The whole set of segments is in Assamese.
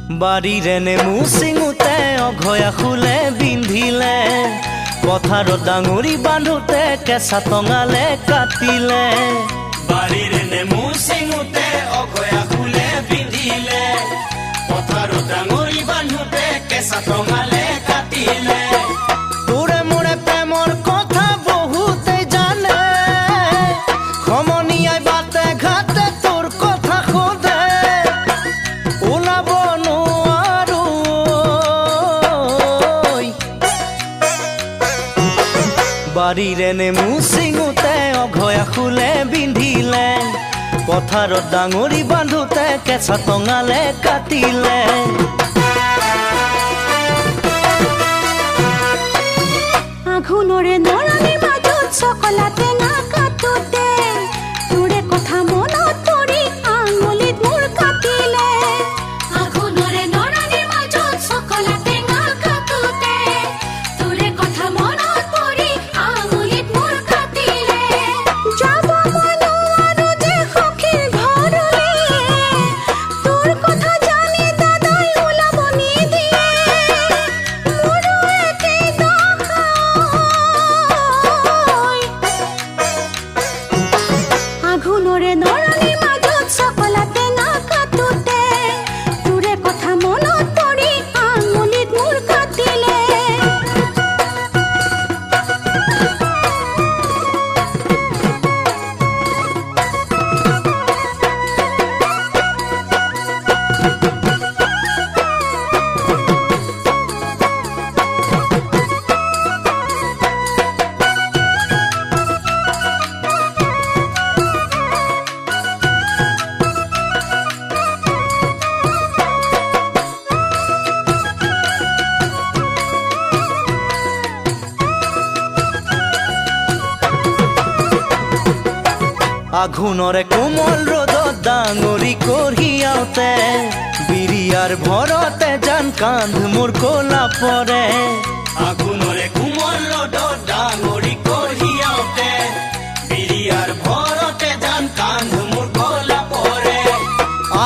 বাৰীৰে নেমু চিঙোতে অঘয়া ফুলে বিন্ধিলে, পথাৰত ডাঙৰি বান্ধোতে কেঁচা টঙালে কাটিলে। বাৰীৰে নেমু চিঙোতে অঘয়া ফুলে বিন্ধিলে, পথাৰত ডাঙৰি বান্ধোতে কেঁচা টঙালে কাটিলে। তোৰে মোৰে প্ৰেমৰ কথা বহুতে জানে, সমনীয়াই বাটে ঘাটে তোৰ কথা সোধে, ওলাব নোৱাৰো। বাৰীৰে নেমু চিঙোতে অঘয়া ফুলে বিন্ধিলে, পথাৰত ডাঙৰি বান্ধোতে কেঁচা টঙালে কাটিলে। আঘোণৰে নৰানিৰ মাজত চকলা টেঙা কাটোতে, তোৰে কথা মনত পৰি আঙুলিত মোৰ কাটিলে। আঘোণৰে নৰানিৰ মাজত চকলা টেঙা কাটোতে, তোৰে কথা মনত পৰি আঙুলিত মোৰ কাটিলে। যাব মই নোৱাৰো যে সখীৰ ঘৰলে, তোৰ কথা জানি দাদাই ওলাব নিদিয়ে। মোৰো একেই দশা, আঘোণৰে নৰানিৰ মাজত চকলা টেঙা কাটোতে, তোৰে কথা মনত পৰি আঙুলিত মোৰ কাটিলে। আঘোণৰে কোমল ৰ'দত ডাঙৰি কঢ়িয়াওতে, বিৰিয়াৰ ভৰতে জান কান্ধ মোৰ ক'লা পৰে। আঘোণৰে কোমল ৰ'দত ডাঙৰি কঢ়িয়াওতে, বিৰিয়াৰ ভৰতে জান কান্ধ মোৰ ক'লা পৰে।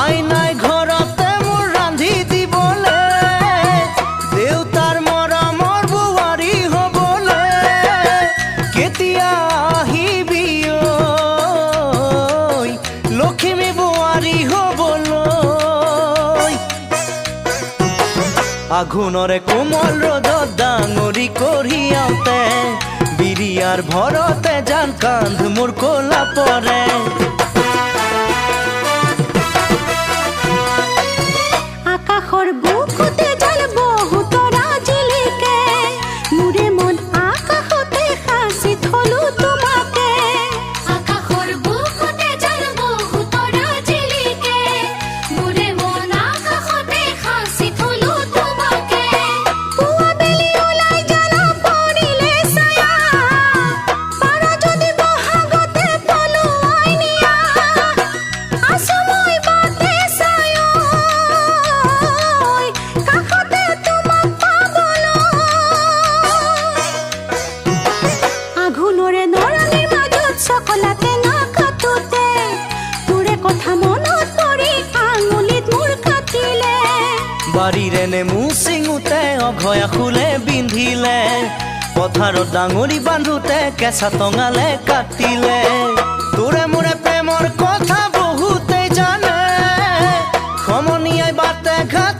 আইনাই ঘৰতে মোৰ ৰান্ধি দিবলে, দেউতাৰ মৰমৰ বোৱাৰী হ'বলে, কেতিয়া আহিবি ঐ লখিমী বোৱাৰী হ'বলৈ। আঘোণৰে কোমল ৰ'দত ডাঙৰি কঢ়িয়াওতে, বিৰিয়াৰ ভৰতে জান কান্ধ মোৰ ক'লা পৰে। আকাশৰ বুকুতে জাল বহুতৰা জিলিকে, মোৰে মন আকাশতে সাঁচি থলো তোমাকে। আকাশৰ বুকুতে জাল বহুতৰা জিলিকে, মোৰে মন আকাশতে সাঁচি থলো তোমাকে। পুৱা বেলি ওলাই জ্বালা পৰিলে ছায়া, পাৰা যদি বহাগতে পলুৱাই নিয়া। আছো মই বাটে চাই ঐ, কাষতে তোমাক পাবলৈ। আঘোণৰে নৰানিৰ মাজত চকলা টেঙা কাটোতে, তোৰে কথা মনত পৰি আঙুলিত মোৰ কাটিলে। বাৰীৰে নেমু চিঙোতে অঘয়া ফুলে বিন্ধিলে, পথাৰত ডাঙৰি বান্ধোতে কেঁচা টঙালে কাটিলে। তোৰে মোৰে প্ৰেমৰ কথা বহুতে জানে, সমনীয়াই বাটে ঘাটে